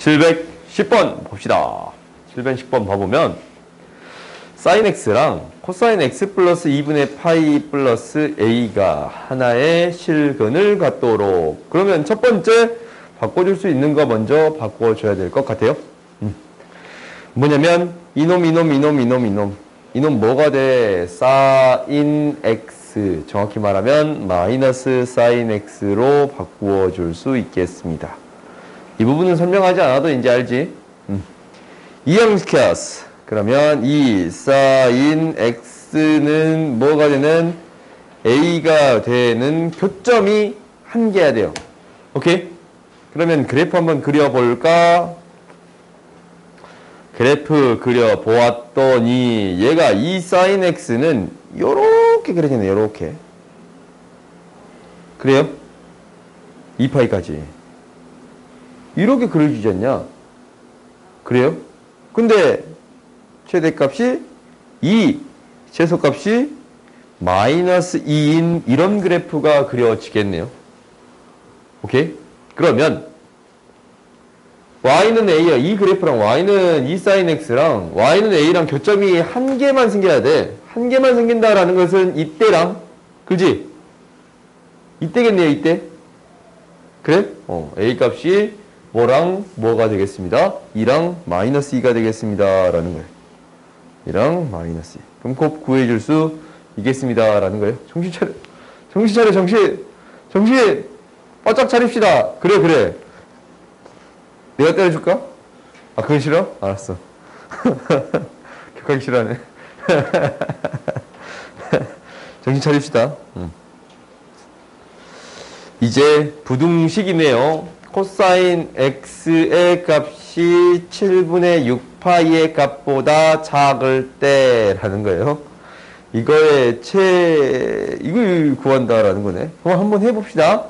710번 봅시다. 710번 봐보면 sin x랑 코사인 x 플러스 2분의 파이 플러스 a가 하나의 실근을 갖도록. 그러면 첫 번째 바꿔줄 수 있는 거 먼저 바꿔줘야 될 것 같아요. 뭐냐면 이놈 뭐가 돼? sin x, 정확히 말하면 마이너스 sin x로 바꾸어 줄 수 있겠습니다. 이 부분은 설명하지 않아도 이제 알지? 이형시켰어. 그러면 이 sin x는 뭐가 되는? a가 되는 교점이 한 개야 돼요. 오케이? 그러면 그래프 한번 그려볼까? 그래프 그려보았더니 얘가 이 sin x는 요렇게 그려지네. 요렇게. 그래요? 2파이까지. 이렇게 그려지지 않냐? 그래요? 근데 최대값이 2, 최소값이 마이너스 2인 이런 그래프가 그려지겠네요. 오케이? 그러면 y는 a야. 이 그래프랑 y는 이 sin x랑 y는 a랑 교점이 한 개만 생겨야 돼. 한 개만 생긴다라는 것은 이때랑, 그지? 이때겠네요, 이때. 그래? a 값이 뭐랑 뭐가 되겠습니다. 2랑 마이너스 2가 되겠습니다. 라는 거예요. 2랑 마이너스 2. 그럼 곧 구해줄 수 있겠습니다. 라는 거예요. 정신 차려. 정신 차려, 정신. 정신! 바짝 차립시다. 그래. 내가 때려줄까? 아, 그건 싫어? 알았어. 격하기 싫어하네. 정신 차립시다. 이제 부등식이네요. 코사인 x의 값이 7분의 6파이의 값보다 작을 때라는 거예요. 이거의 이걸 구한다라는 거네. 그럼 한번 해봅시다.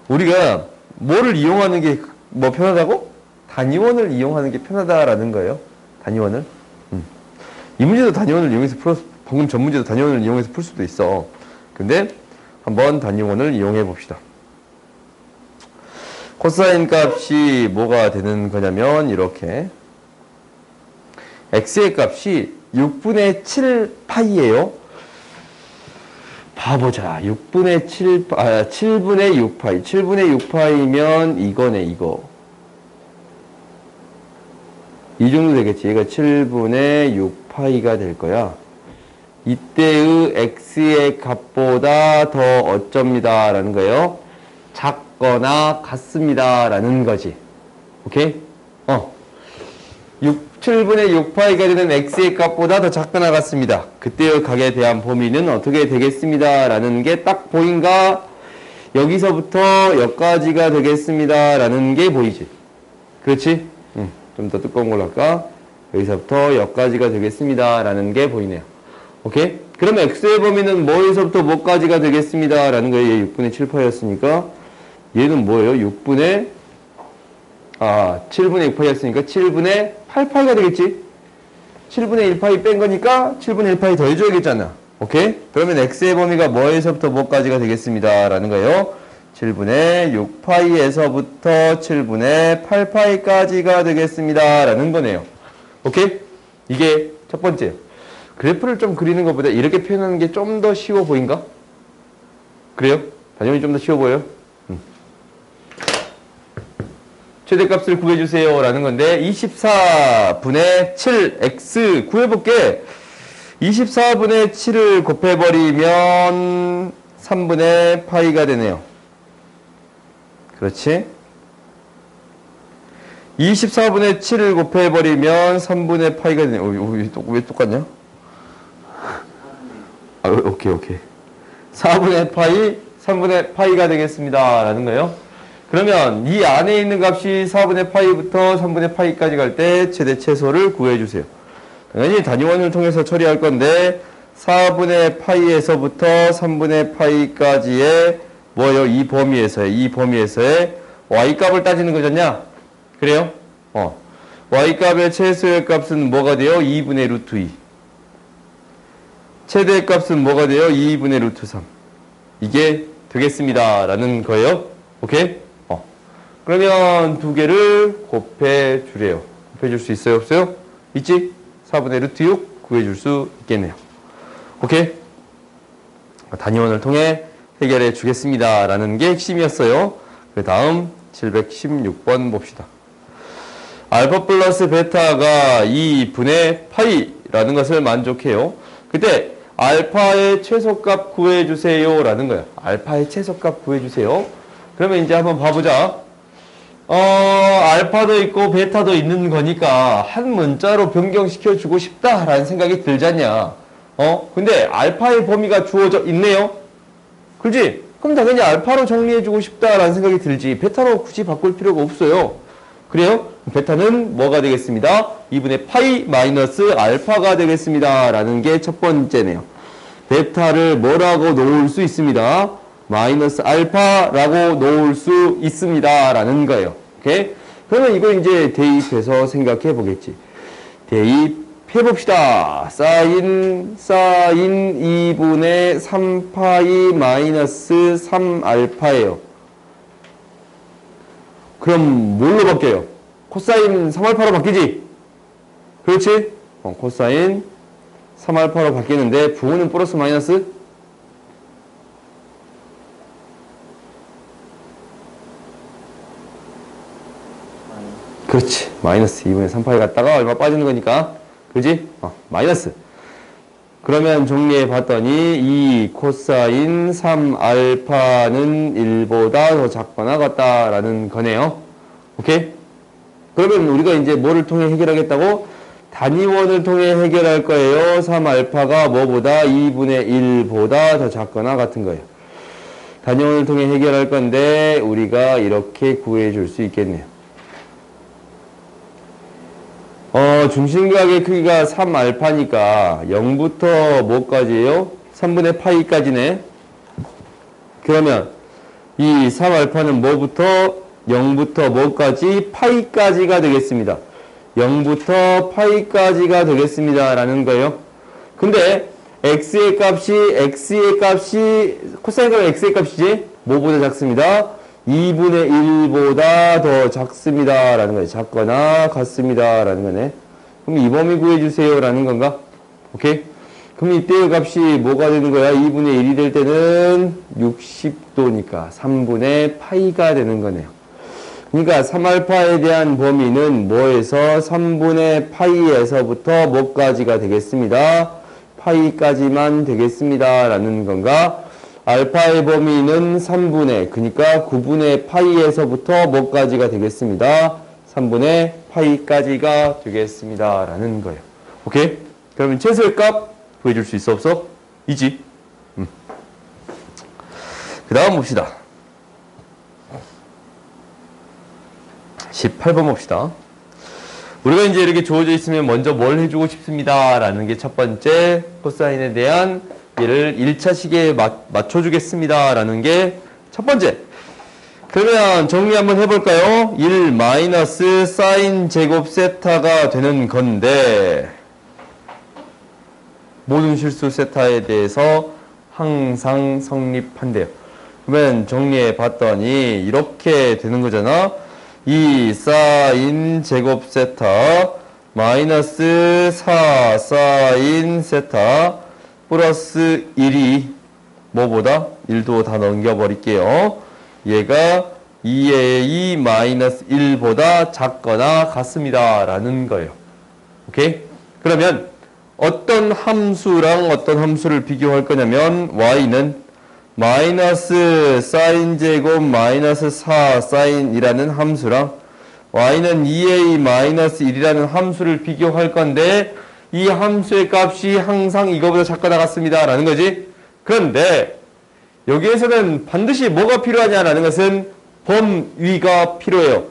우리가 뭐를 이용하는 게 뭐 편하다고? 단위원을 이용하는 게 편하다라는 거예요. 단위원을. 이 문제도 단위원을 이용해서 방금 전 문제도 단위원을 이용해서 풀 수도 있어. 근데 한번 단위원을 이용해 봅시다. 코사인 값이 뭐가 되는 거냐면 이렇게 x의 값이 6분의 7파이예요. 봐보자. 7분의 6파이. 7분의 6파이면 이거네, 이거. 이 정도 되겠지. 얘가 7분의 6파이가 될 거야. 이때의 x의 값보다 더 어쩝니다. 라는 거예요. 작거나 같습니다. 라는 거지. 오케이? 7분의 6파이가 되는 x의 값보다 더 작거나 같습니다. 그때의 값에 대한 범위는 어떻게 되겠습니다. 라는 게 딱 보인가? 여기서부터 여기까지가 되겠습니다. 라는 게 보이지. 그렇지? 좀 더 두꺼운 걸로 할까? 여기서부터 여기까지가 되겠습니다. 라는 게 보이네요. 오케이? 그러면 x의 범위는 뭐에서부터 뭐까지가 되겠습니다. 라는 거예요. 얘 6분의 7파이였으니까. 얘는 뭐예요? 7분의 6파이였으니까 7분의 8파이가 되겠지? 7분의 1파이 뺀 거니까 7분의 1파이 더해줘야겠잖아. 오케이? 그러면 x의 범위가 뭐에서부터 뭐까지가 되겠습니다. 라는 거예요. 7분의 6파이에서부터 7분의 8파이까지가 되겠습니다. 라는 거네요. 오케이? 이게 첫 번째. 그래프를 좀 그리는 것보다 이렇게 표현하는 게 좀 더 쉬워 보인가? 그래요? 단위원이 좀 더 쉬워 보여요? 최대값을 구해주세요. 라는 건데 24분의 7x 구해볼게. 24분의 7을 곱해버리면 3분의 파이가 되네요. 그렇지? 24분의 7을 곱해버리면 3분의 파이가 되네요. 왜 똑같냐? 오케이. 4분의 파이, 3분의 파이가 되겠습니다. 라는 거예요. 그러면 이 안에 있는 값이 4분의 파이부터 3분의 파이까지 갈 때 최대 최소를 구해주세요. 당연히 단위원을 통해서 처리할 건데 4분의 파이에서부터 3분의 파이까지의 뭐예요? 이 범위에서의 y값을 따지는 거잖냐? 그래요? y값의 최소의 값은 뭐가 돼요? 2분의 루트 2. 최대의 값은 뭐가 돼요? 2분의 루트 3. 이게 되겠습니다. 라는 거예요. 오케이? 그러면 두 개를 곱해 주래요. 곱해 줄 수 있어요? 없어요? 있지? 4분의 루트 6 구해 줄 수 있겠네요. 오케이? 단위원을 통해 해결해 주겠습니다. 라는 게 핵심이었어요. 그 다음 716번 봅시다. 알파 플러스 베타가 2분의 파이라는 것을 만족해요. 그때 알파의 최소값 구해주세요 라는 거예요. 알파의 최소값 구해주세요. 그러면 이제 한번 봐보자. 알파도 있고 베타도 있는 거니까 한 문자로 변경시켜 주고 싶다라는 생각이 들잖냐. 근데 알파의 범위가 주어져 있네요. 그렇지? 그럼 당연히 알파로 정리해 주고 싶다라는 생각이 들지. 베타로 굳이 바꿀 필요가 없어요. 그래요? 베타는 뭐가 되겠습니다? 2분의 파이 마이너스 알파가 되겠습니다. 라는 게 첫 번째네요. 베타를 뭐라고 놓을 수 있습니다? 마이너스 알파라고 놓을 수 있습니다. 라는 거예요. 오케이? 그러면 이걸 이제 대입해서 생각해 보겠지. 대입해 봅시다. 사인 2분의 3파이 마이너스 3알파예요. 그럼 뭘로 바뀌어요? 코사인 3알파로 바뀌지? 그렇지? 코사인 3알파로 바뀌는데 부호는 플러스 마이너스? 그렇지. 마이너스 2분의 3파이 갔다가 얼마 빠지는 거니까. 그지? 마이너스. 그러면 정리해 봤더니 이 코사인 3알파는 1보다 더 작거나 같다라는 거네요. 오케이? 그러면 우리가 이제 뭐를 통해 해결하겠다고? 단위원을 통해 해결할 거예요. 3알파가 뭐보다 2분의 1보다 더 작거나 같은 거예요. 단위원을 통해 해결할 건데 우리가 이렇게 구해 줄 수 있겠네요. 중심각의 크기가 3알파니까 0부터 뭐까지예요? 3분의 파이까지네. 그러면 이 3알파는 뭐부터 0부터 뭐까지? 파이까지가 되겠습니다. 0부터 파이까지가 되겠습니다. 라는 거예요. 근데 x의 값이 코사인 값은 x의 값이지? 뭐보다 작습니다. 2분의 1보다 더 작습니다. 라는 거예요. 작거나 같습니다. 라는 거네. 그럼 이 범위 구해주세요. 라는 건가? 오케이? 그럼 이때의 값이 뭐가 되는 거야? 2분의 1이 될 때는 60도니까 3분의 파이가 되는 거네요. 그러니까 3알파에 대한 범위는 뭐에서? 3분의 파이에서부터 뭐까지가 되겠습니다? 파이까지만 되겠습니다. 라는 건가? 알파의 범위는 3분의, 그러니까 9분의 파이에서부터 뭐까지가 되겠습니다? 3분의 파이까지가 되겠습니다. 라는 거예요. 오케이? 그러면 최소의 값 구해줄 수 있어, 없어? 이지. 그 다음 봅시다. 18번 봅시다. 우리가 이제 이렇게 주어져 있으면 먼저 뭘 해주고 싶습니다. 라는 게 첫 번째, 코사인에 대한 얘를 1차식에 맞춰주겠습니다. 라는 게 첫 번째. 그러면 정리 한번 해볼까요? 1 마이너스 사인 제곱 세타가 되는 건데 모든 실수 세타에 대해서 항상 성립한대요. 그러면 정리해 봤더니 이렇게 되는 거잖아. 2 사인 제곱 세타 마이너스 4 사인 세타 플러스 1이 뭐보다? 1도 다 넘겨버릴게요. 얘가 2의 2 마이너스 1보다 작거나 같습니다. 라는 거예요. 오케이? 그러면 어떤 함수랑 어떤 함수를 비교할 거냐면 y는 마이너스 사인 제곱 마이너스 4 사인이라는 함수랑 y는 2a 마이너스 1이라는 함수를 비교할 건데 이 함수의 값이 항상 이거보다 작거나 같습니다. 라는 거지. 그런데 여기에서는 반드시 뭐가 필요하냐라는 것은 범위가 필요해요.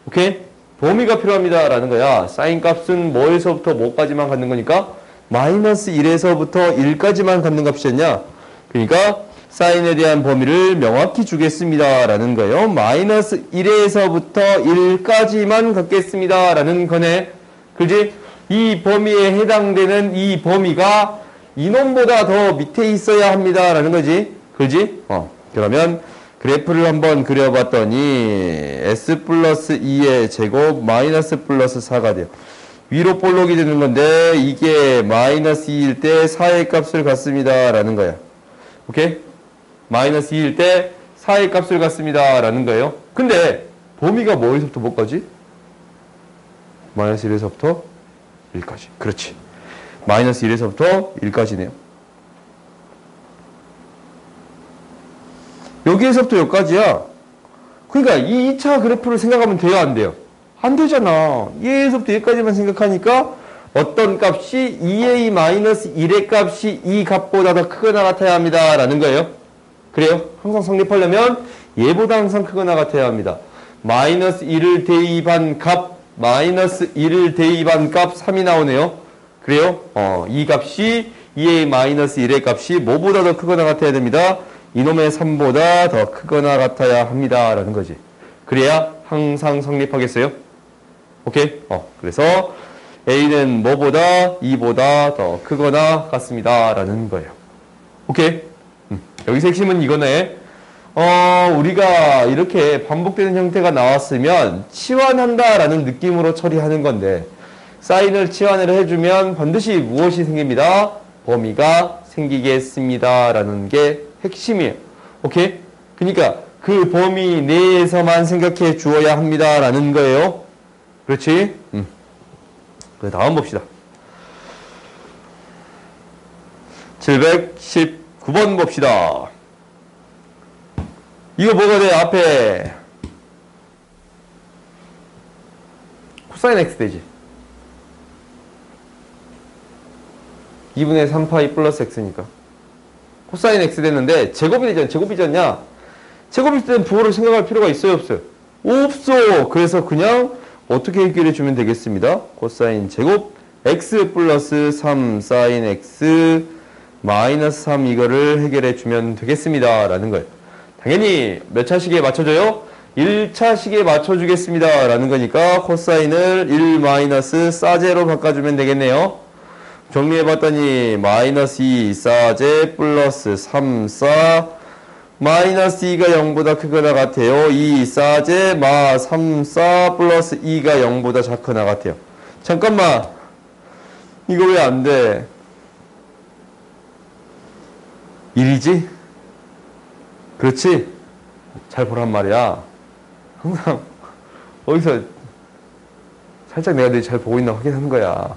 오케이? 범위가 필요합니다. 라는 거야. 사인 값은 뭐에서부터 뭐까지만 갖는 거니까 마이너스 1에서부터 1까지만 갖는 값이었냐. 그러니까 사인에 대한 범위를 명확히 주겠습니다. 라는 거예요. 마이너스 1에서부터 1까지만 갖겠습니다. 라는 거네. 그지? 이 범위에 해당되는 이 범위가 이놈보다 더 밑에 있어야 합니다. 라는 거지. 그지? 그러면 그래프를 한번 그려봤더니 s 플러스 2의 제곱 마이너스 플러스 4가 돼요. 위로 볼록이 되는 건데 이게 마이너스 2일 때 4의 값을 갖습니다 라는 거야. 오케이? 마이너스 2일 때 4의 값을 갖습니다 라는 거예요. 근데 범위가 뭐에서부터 뭐까지? 마이너스 1에서부터 1까지. 그렇지. 마이너스 1에서부터 1까지네요. 여기에서부터 여기까지야. 그러니까 이 2차 그래프를 생각하면 돼요, 안 돼요? 안 되잖아. 얘에서부터 얘까지만 생각하니까 어떤 값이 2a-1의 값이 이 값보다 더 크거나 같아야 합니다 라는 거예요. 그래요? 항상 성립하려면 얘보다 항상 크거나 같아야 합니다. 마이너스 1을 대입한 값, 마이너스 1을 대입한 값 3이 나오네요. 그래요? 이 값이 2a-1의 값이 뭐보다 더 크거나 같아야 됩니다. 이놈의 3보다 더 크거나 같아야 합니다 라는 거지. 그래야 항상 성립하겠어요? 오케이? 그래서 a는 뭐보다 2보다 더 크거나 같습니다 라는 거예요. 오케이? 여기서 핵심은 이거네. 우리가 이렇게 반복되는 형태가 나왔으면 치환한다 라는 느낌으로 처리하는 건데 사인을 치환을 해주면 반드시 무엇이 생깁니다? 범위가 생기겠습니다 라는 게 핵심이에요. 오케이? 그러니까 그 범위 내에서만 생각해 주어야 합니다 라는 거예요. 그렇지? 그 다음 봅시다. 719번 봅시다. 이거 뭐가 돼? 앞에 코사인 x 되지. 2분의 3파이 플러스 x니까 코사인 x 됐는데 제곱이 되잖아. 제곱이잖냐? 제곱일 때는 부호를 생각할 필요가 있어요, 없어요? 없어. 그래서 그냥 어떻게 해결해 주면 되겠습니다. 코사인 제곱 x 플러스 3 사인 x 마이너스 3 이거를 해결해 주면 되겠습니다 라는 거예요. 당연히 몇 차식에 맞춰줘요? 1차식에 맞춰주겠습니다 라는 거니까 코사인을 1 마이너스 사제로 바꿔주면 되겠네요. 정리해봤더니 마이너스 2 사제 플러스 3 사 마이너스 2가 0보다 크거나 같아요. 2 사제 마 3 사 플러스 2가 0보다 작거나 같아요. 잠깐만 이거 왜 안 돼? 1이지? 그렇지? 잘 보란 말이야. 항상 어디서 살짝 내가 잘 보고 있나 확인하는 거야.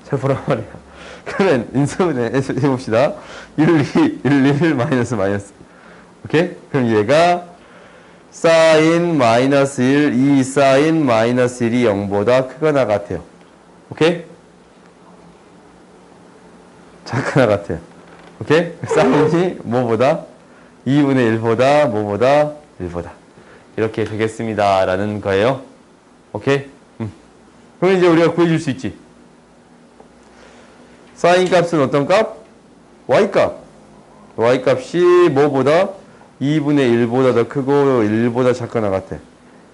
잘 보란 말이야. 그러면 인수분해 해봅시다. 1, 2, 1, 1, 마이너스, 마이너스. 오케이? 그럼 얘가 사인 마이너스 1, 2 사인 마이너스 1이 0보다 크거나 같아요. 오케이? 작거나 같아요. 오케이? 사인이 뭐보다? 2분의 1보다 뭐보다? 1보다. 이렇게 되겠습니다. 라는 거예요. 오케이? 그럼 이제 우리가 구해줄 수 있지. 사인 값은 어떤 값? y값. y값이 뭐보다? 2분의 1보다 더 크고 1보다 작거나 같아.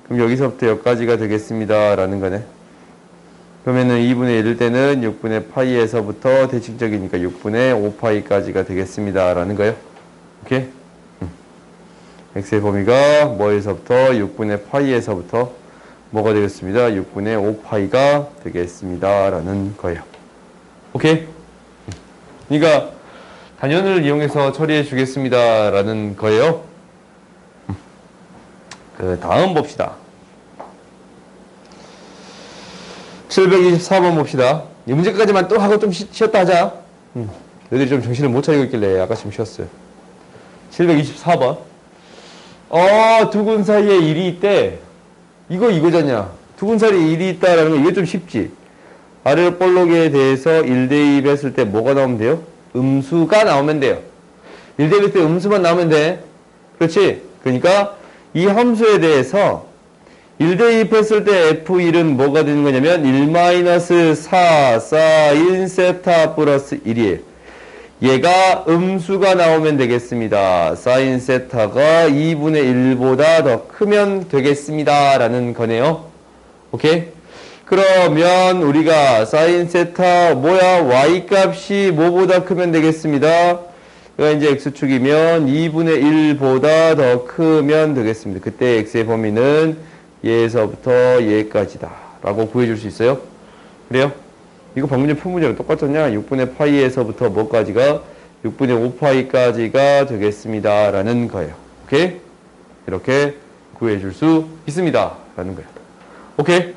그럼 여기서부터 여기까지가 되겠습니다. 라는 거네. 그러면은 2분의 1일 때는 6분의 파이에서부터 대칭적이니까 6분의 5파이까지가 되겠습니다. 라는 거예요. 오케이? x의 범위가 뭐에서부터? 6분의 파이에서부터 뭐가 되겠습니다? 6분의 5파이가 되겠습니다. 라는 거예요. 오케이? 그러니까 단연을 이용해서 처리해 주겠습니다. 라는 거예요. 그 다음 봅시다. 724번 봅시다. 이 문제까지만 또 하고 좀 쉬었다 하자. 너희들이 좀 정신을 못 차리고 있길래 아까 좀 쉬었어요. 724번. 두 근 사이에 1이 있대. 이거잖냐. 두 근 사이에 1이 있다라는 거 이게 좀 쉽지. 아래 볼록에 대해서 1대입 했을 때 뭐가 나오면 돼요? 음수가 나오면 돼요. 1대입 때 음수만 나오면 돼. 그렇지? 그러니까 이 함수에 대해서 1대입 했을 때 F1은 뭐가 되는 거냐면 1-4 사인 세타 플러스 1이에요. 얘가 음수가 나오면 되겠습니다. 사인 세타가 2분의 1보다 더 크면 되겠습니다. 라는 거네요. 오케이? 그러면 우리가 사인 세타 뭐야? y값이 뭐보다 크면 되겠습니다. 얘가 이제 x축이면 2분의 1보다 더 크면 되겠습니다. 그때 x의 범위는 얘에서부터 얘까지다 라고 구해줄 수 있어요. 그래요? 이거 방금 전 푼 문제랑 똑같았냐? 6분의 파이에서부터 뭐까지가? 6분의 5파이까지가 되겠습니다 라는 거예요. 오케이? 이렇게 구해줄 수 있습니다 라는 거예요. 오케이?